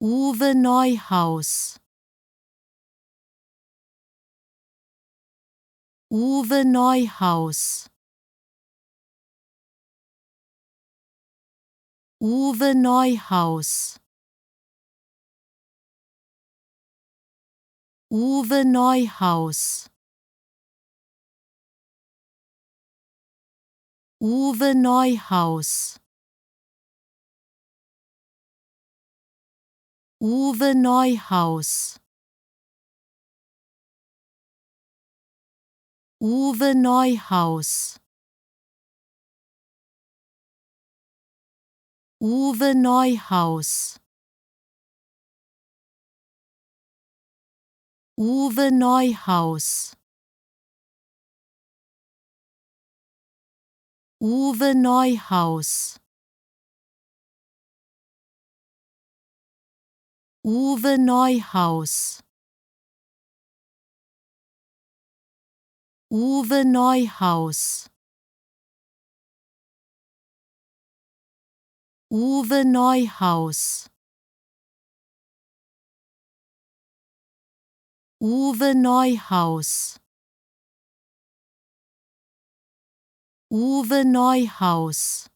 Uwe Neuhaus. Uwe Neuhaus. Uwe Neuhaus. Uwe Neuhaus. Uwe Neuhaus. Uwe Neuhaus. Uwe Neuhaus. Uwe Neuhaus. Uwe Neuhaus. Uwe Neuhaus. Uwe Neuhaus. Uwe Neuhaus. Uwe Neuhaus. Uwe Neuhaus. Uwe Neuhaus.